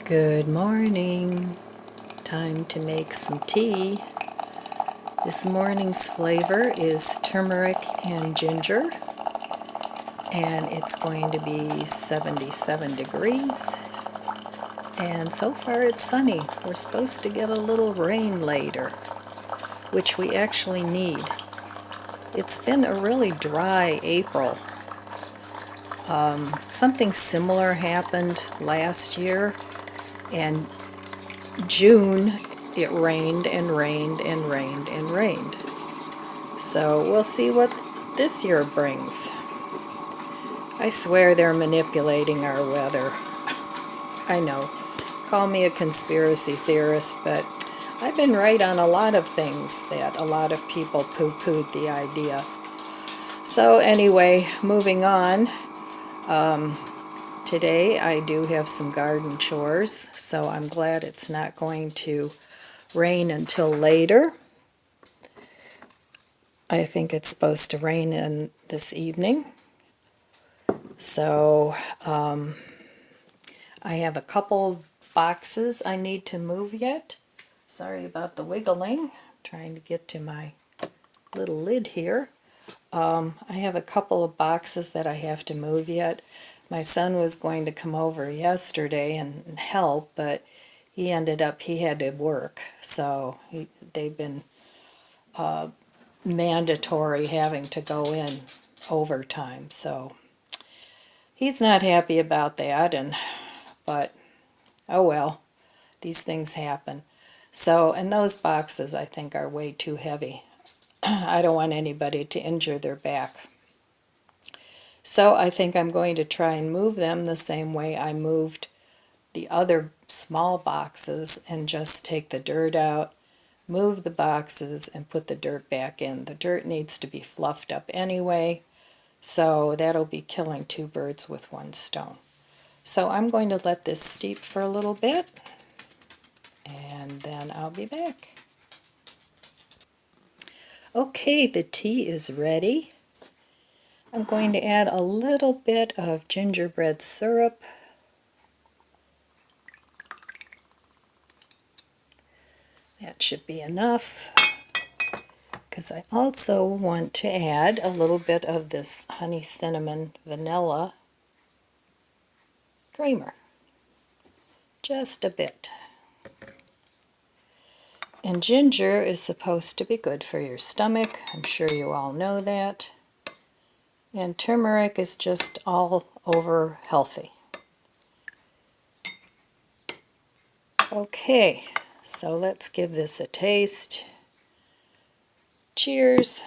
Good morning. Time to make some tea. This morning's flavor is turmeric and ginger, and it's going to be 77 degrees. And so far it's sunny. We're supposed to get a little rain later, which we actually need. It's been a really dry April. Something similar happened last year, and June it rained and rained and rained and rained. So we'll see what this year brings. I swear they're manipulating our weather. I know, call me a conspiracy theorist, but I've been right on a lot of things that a lot of people poo-pooed the idea. So anyway, moving on. Today I do have some garden chores, so I'm glad it's not going to rain until later. I think it's supposed to rain in this evening. So I have a couple boxes I need to move yet. Sorry about the wiggling. I'm trying to get to my little lid here. I have a couple of boxes that I have to move yet. My son was going to come over yesterday and help, but he ended up, he had to work. So they've been mandatory having to go in overtime. So he's not happy about that, but oh well, these things happen. So, and those boxes I think are way too heavy. I don't want anybody to injure their back. So I think I'm going to try and move them the same way I moved the other small boxes, and just take the dirt out, move the boxes, and put the dirt back in. The dirt needs to be fluffed up anyway, so that'll be killing two birds with one stone. So I'm going to let this steep for a little bit, and then I'll be back. Okay, the tea is ready. I'm going to add a little bit of gingerbread syrup. That should be enough, because I also want to add a little bit of this honey cinnamon vanilla creamer. Just a bit. And ginger is supposed to be good for your stomach. I'm sure you all know that. And turmeric is just all over healthy. Okay, so let's give this a taste. Cheers.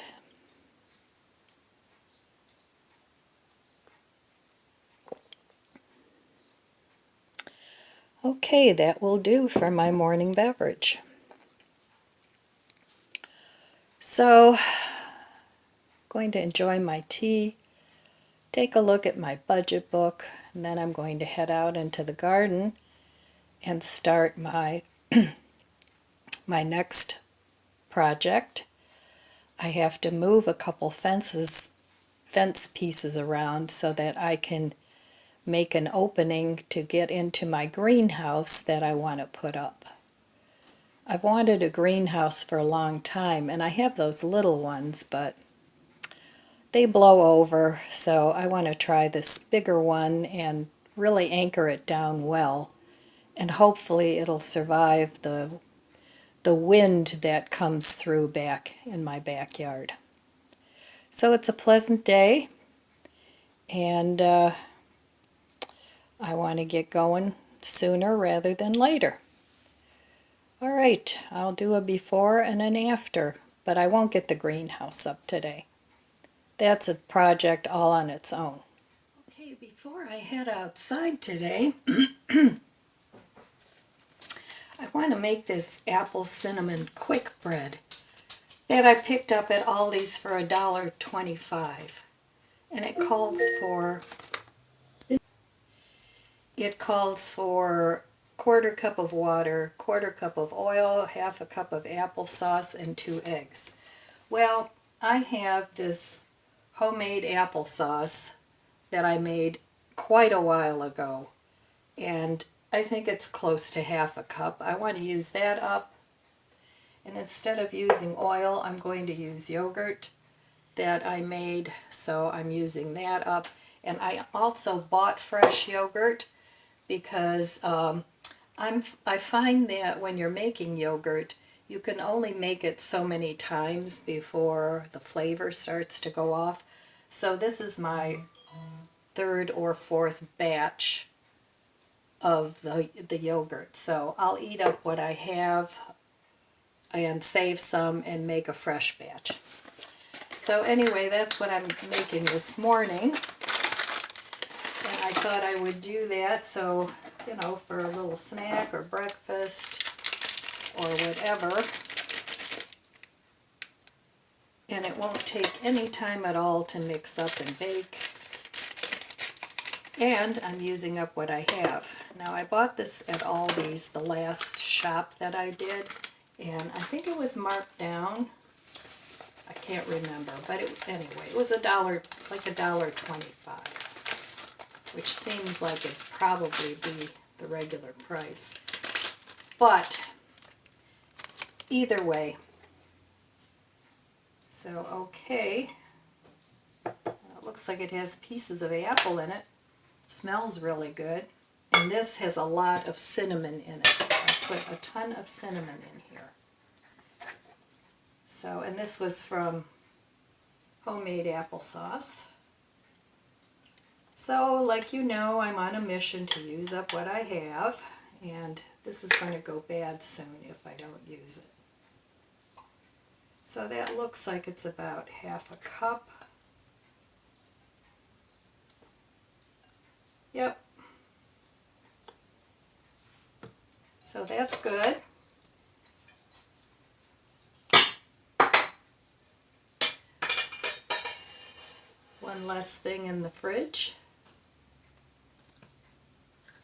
Okay, that will do for my morning beverage. So, going to enjoy my tea, take a look at my budget book, and then I'm going to head out into the garden and start my my next project. I have to move a couple fence pieces around so that I can make an opening to get into my greenhouse that I want to put up. I've wanted a greenhouse for a long time, and I have those little ones, but they blow over, so I want to try this bigger one and really anchor it down well, and hopefully it'll survive the wind that comes through back in my backyard. So it's a pleasant day, and I want to get going sooner rather than later. All right, I'll do a before and an after, but I won't get the greenhouse up today. That's a project all on its own. Okay, before I head outside today, I want to make this apple cinnamon quick bread that I picked up at Aldi's for $1.25. And it calls for quarter cup of water, quarter cup of oil, half a cup of applesauce, and 2 eggs. Well, I have this homemade applesauce that I made quite a while ago, and I think it's close to half a cup. I want to use that up. And instead of using oil, I'm going to use yogurt that I made. So I'm using that up. And I also bought fresh yogurt because I find that when you're making yogurt, you can only make it so many times before the flavor starts to go off. So this is my third or fourth batch of the yogurt. So I'll eat up what I have and save some and make a fresh batch. So anyway, that's what I'm making this morning. And I thought I would do that so, you know, for a little snack or breakfast or whatever. And it won't take any time at all to mix up and bake. And I'm using up what I have. Now I bought this at Aldi's, the last shop that I did, and I think it was marked down. I can't remember, but anyway, it was like $1.25, which seems like it'd probably be the regular price. But either way, so okay, it looks like it has pieces of apple in it. Smells really good. And this has a lot of cinnamon in it. I put a ton of cinnamon in here. So, and this was from homemade applesauce. So, like you know, I'm on a mission to use up what I have, and this is going to go bad soon if I don't use it. So that looks like it's about half a cup. Yep. So that's good. One less thing in the fridge.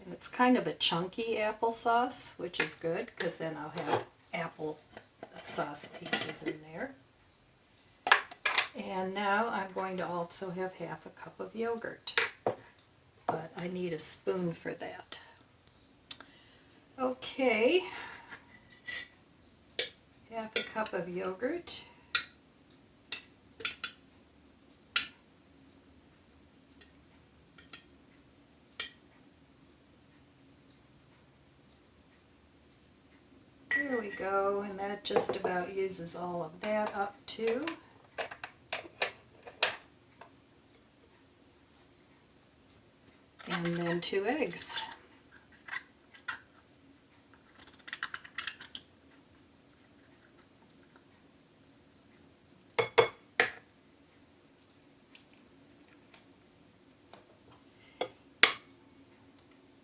And it's kind of a chunky applesauce, which is good because then I'll have apple sauce pieces in there. And now I'm going to also have half a cup of yogurt. But I need a spoon for that. Okay, half a cup of yogurt. There we go, and that just about uses all of that up too. And then 2 eggs.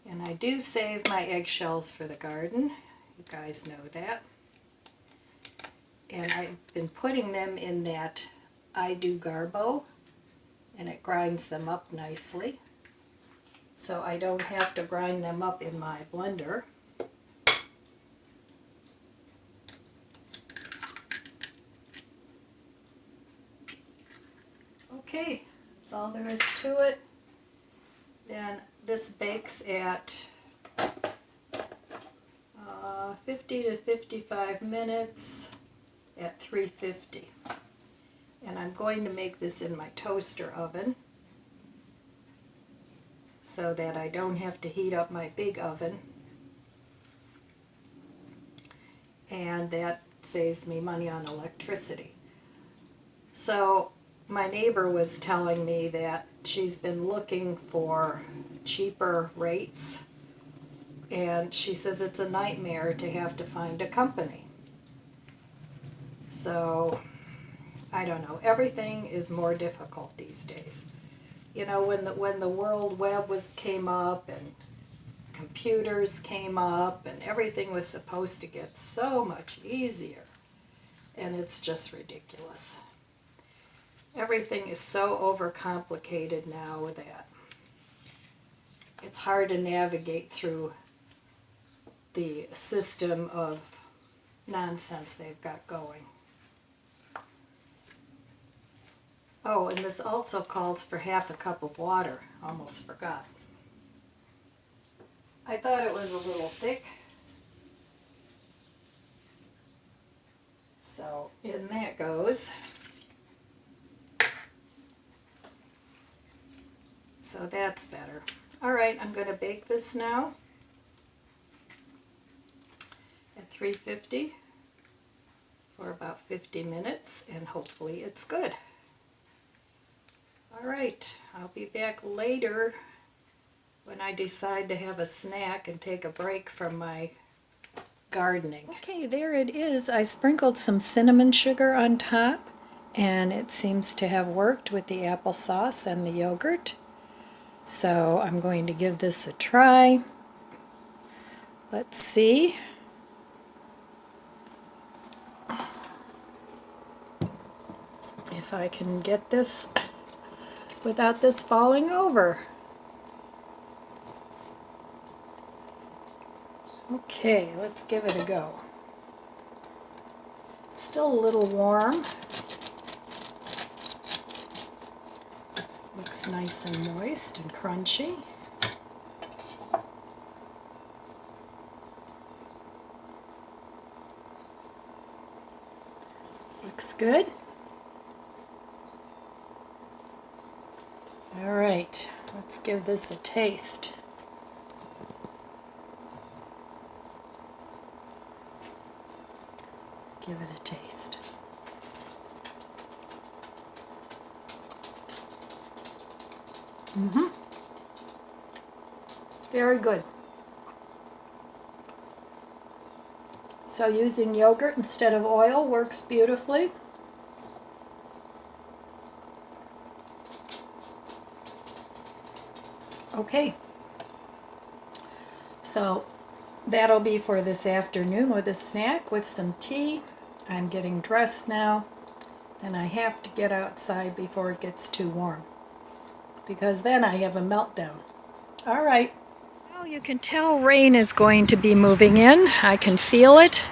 And I do save my eggshells for the garden. You guys know that. And I've been putting them in that I Do Garbo, and it grinds them up nicely. So I don't have to grind them up in my blender. Okay, that's all there is to it. Then this bakes at 50 to 55 minutes at 350. And I'm going to make this in my toaster oven so that I don't have to heat up my big oven. And that saves me money on electricity. So my neighbor was telling me that she's been looking for cheaper rates, and she says it's a nightmare to have to find a company. So I don't know, everything is more difficult these days. You know, when the World Web came up and computers came up and everything was supposed to get so much easier, and it's just ridiculous. Everything is so overcomplicated now that it's hard to navigate through the system of nonsense they've got going. Oh, and this also calls for half a cup of water. Almost forgot. I thought it was a little thick, so in that goes. So that's better. All right, I'm going to bake this now at 350 for about 50 minutes, and hopefully it's good. All right, I'll be back later when I decide to have a snack and take a break from my gardening. Okay, there it is. I sprinkled some cinnamon sugar on top, and it seems to have worked with the applesauce and the yogurt. So I'm going to give this a try. Let's see. If I can get this without this falling over. Okay, let's give it a go. It's still a little warm. Looks nice and moist and crunchy. Looks good. All right, let's give this a taste. Give it a taste. Very good. So using yogurt instead of oil works beautifully. Okay. So that'll be for this afternoon with a snack with some tea. I'm getting dressed now, and I have to get outside before it gets too warm, because then I have a meltdown. All right. Well, you can tell rain is going to be moving in. I can feel it.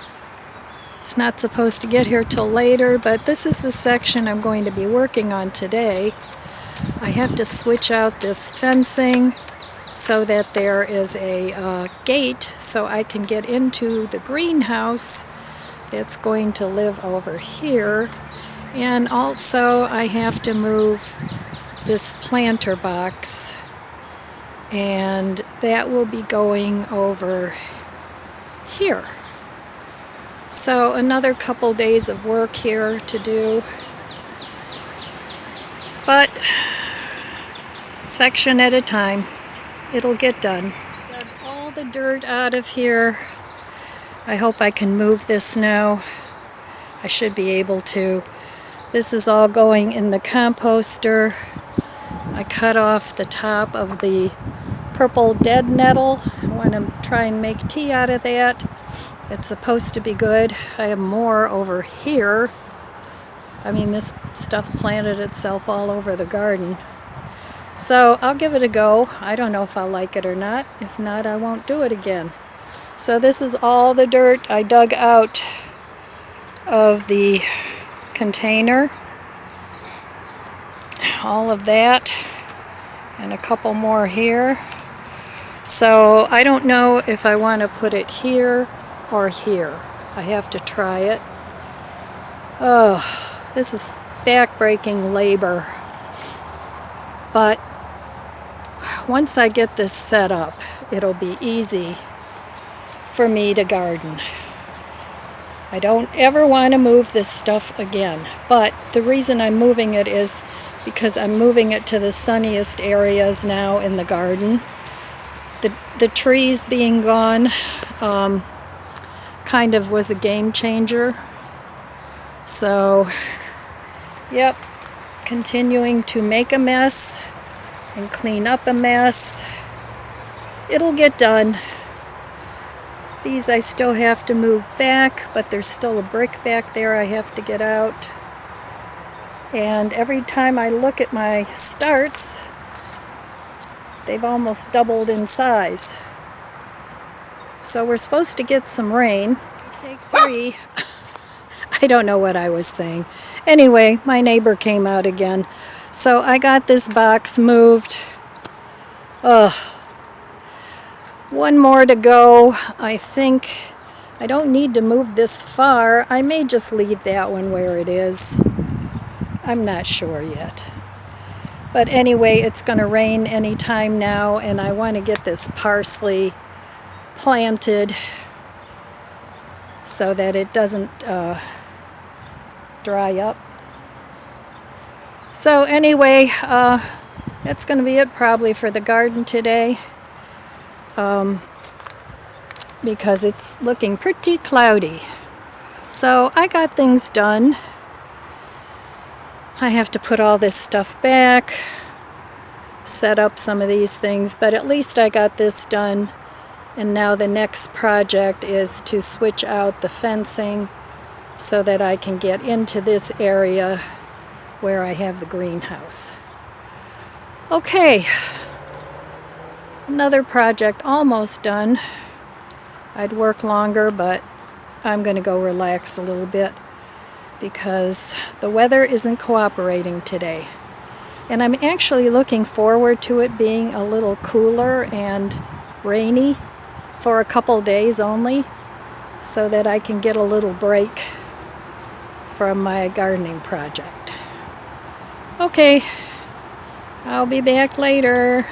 It's not supposed to get here till later, but this is the section I'm going to be working on today. I have to switch out this fencing so that there is a gate so I can get into the greenhouse that's going to live over here. And also I have to move this planter box, and that will be going over here. So another couple days of work here to do, but section at a time, it'll get done. Got all the dirt out of here. I hope I can move this now. I should be able to. This is all going in the composter. I cut off the top of the purple dead nettle. I want to try and make tea out of that. It's supposed to be good. I have more over here. I mean, this stuff planted itself all over the garden. So I'll give it a go. I don't know if I'll like it or not. If not, I won't do it again. So this is all the dirt I dug out of the container. All of that, and a couple more here. So I don't know if I want to put it here or here. I have to try it. Oh, this is back-breaking labor. But once I get this set up, it'll be easy for me to garden. I don't ever want to move this stuff again, but the reason I'm moving it is because I'm moving it to the sunniest areas now in the garden. The trees being gone kind of was a game changer. So, yep, continuing to make a mess and clean up a mess. It'll get done. These I still have to move back, but there's still a brick back there I have to get out. And every time I look at my starts, they've almost doubled in size. So we're supposed to get some rain. Take 3. I don't know what I was saying. Anyway, my neighbor came out again. So I got this box moved. Ugh. One more to go. I think I don't need to move this far. I may just leave that one where it is. I'm not sure yet. But anyway, it's going to rain any time now, and I want to get this parsley planted so that it doesn't dry up. So anyway, that's going to be it probably for the garden today, because it's looking pretty cloudy. So I got things done. I have to put all this stuff back, set up some of these things, but at least I got this done. And now the next project is to switch out the fencing so that I can get into this area where I have the greenhouse. Okay, another project almost done. I'd work longer, but I'm going to go relax a little bit because the weather isn't cooperating today. And I'm actually looking forward to it being a little cooler and rainy for a couple days only, so that I can get a little break from my gardening project. Okay, I'll be back later.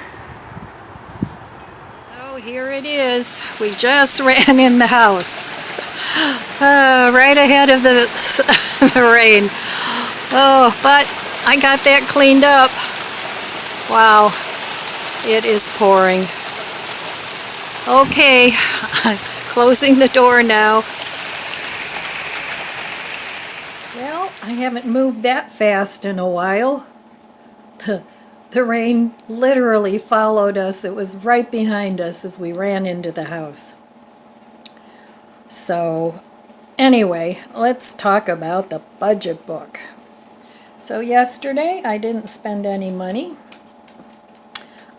So here it is. We just ran in the house. Right ahead of the rain. Oh, but I got that cleaned up. Wow, it is pouring. Okay, closing the door now. Well, I haven't moved that fast in a while. The rain literally followed us. It was right behind us as we ran into the house. So anyway, let's talk about the budget book. So yesterday I didn't spend any money.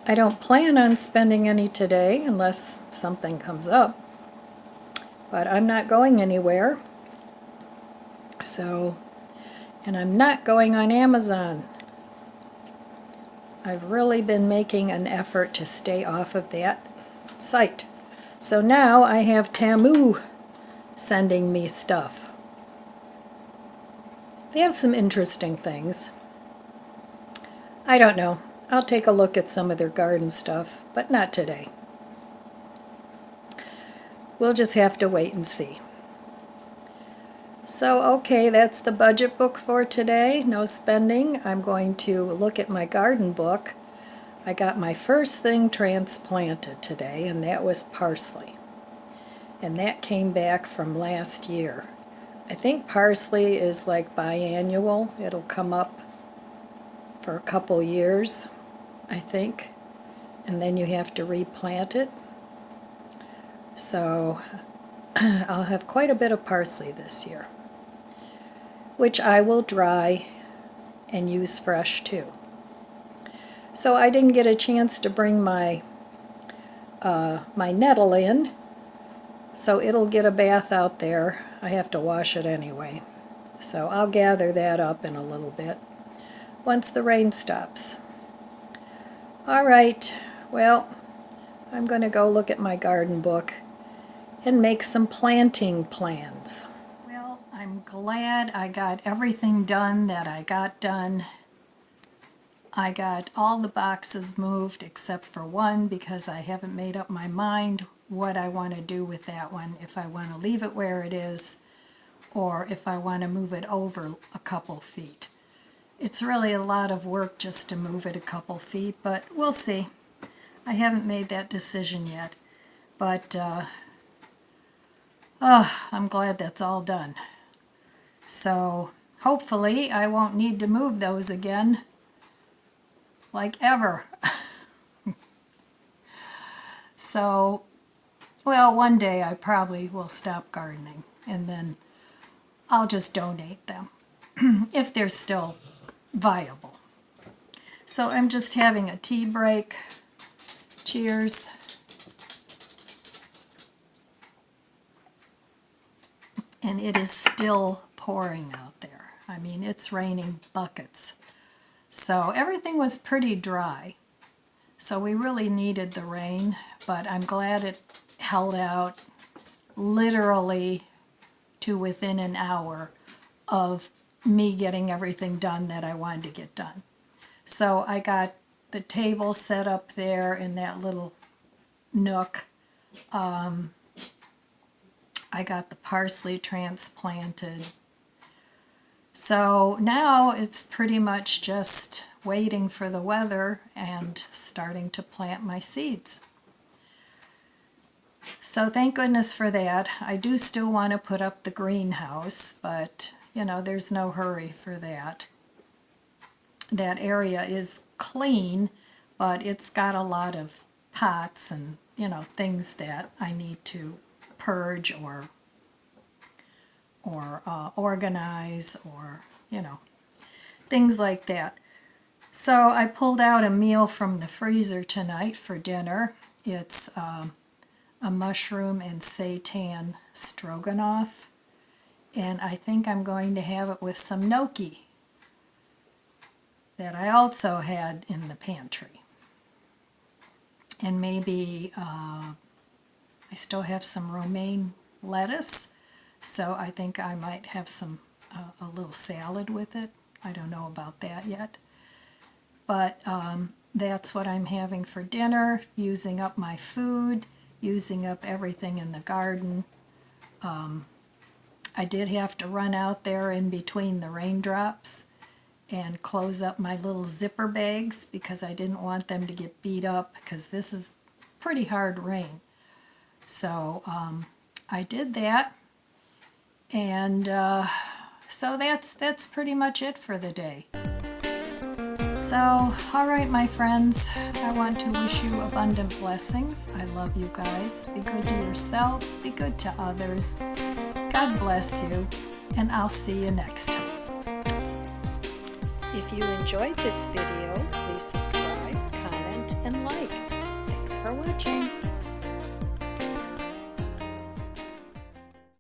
I don't plan on spending any today unless something comes up. But I'm not going anywhere. So, and I'm not going on Amazon. I've really been making an effort to stay off of that site. So now I have Tamu sending me stuff. They have some interesting things. I don't know. I'll take a look at some of their garden stuff, but not today. We'll just have to wait and see. So, okay, that's the budget book for today. No spending. I'm going to look at my garden book. I got my first thing transplanted today, and that was parsley. And that came back from last year. I think parsley is like biannual. It'll come up for a couple years, I think, and then you have to replant it. So I'll have quite a bit of parsley this year, which I will dry and use fresh too. So I didn't get a chance to bring my my nettle in, so it'll get a bath out there. I have to wash it anyway. So I'll gather that up in a little bit once the rain stops. All right, well, I'm going to go look at my garden book and make some planting plans. Well, I'm glad I got everything done that I got done. I got all the boxes moved except for one because I haven't made up my mind what I want to do with that one, if I want to leave it where it is or if I want to move it over a couple feet. It's really a lot of work just to move it a couple feet, but we'll see. I haven't made that decision yet, but I'm glad that's all done. So hopefully I won't need to move those again, like ever. So, well, one day I probably will stop gardening, and then I'll just donate them if they're still viable. So I'm just having a tea break. Cheers. And it is still pouring out there. I mean, it's raining buckets. So everything was pretty dry. So we really needed the rain, but I'm glad it held out literally to within an hour of me getting everything done that I wanted to get done. So I got the table set up there in that little nook. I got the parsley transplanted. So now it's pretty much just waiting for the weather and starting to plant my seeds. So thank goodness for that. I do still want to put up the greenhouse, but you know, there's no hurry for that. That area is clean, but it's got a lot of pots and, you know, things that I need to purge or organize, or, you know, things like that. So I pulled out a meal from the freezer tonight for dinner. It's a mushroom and seitan stroganoff, and I think I'm going to have it with some gnocchi that I also had in the pantry. And maybe I still have some romaine lettuce, so I think I might have some a little salad with it. I don't know about that yet. But that's what I'm having for dinner, using up my food, using up everything in the garden. I did have to run out there in between the raindrops and close up my little zipper bags because I didn't want them to get beat up, because this is pretty hard rain. So I did that, and so that's pretty much it for the day. So, all right, my friends, I want to wish you abundant blessings. I love you guys. Be good to yourself. Be good to others. God bless you, and I'll see you next time. If you enjoyed this video, please subscribe, comment, and like. Thanks for watching.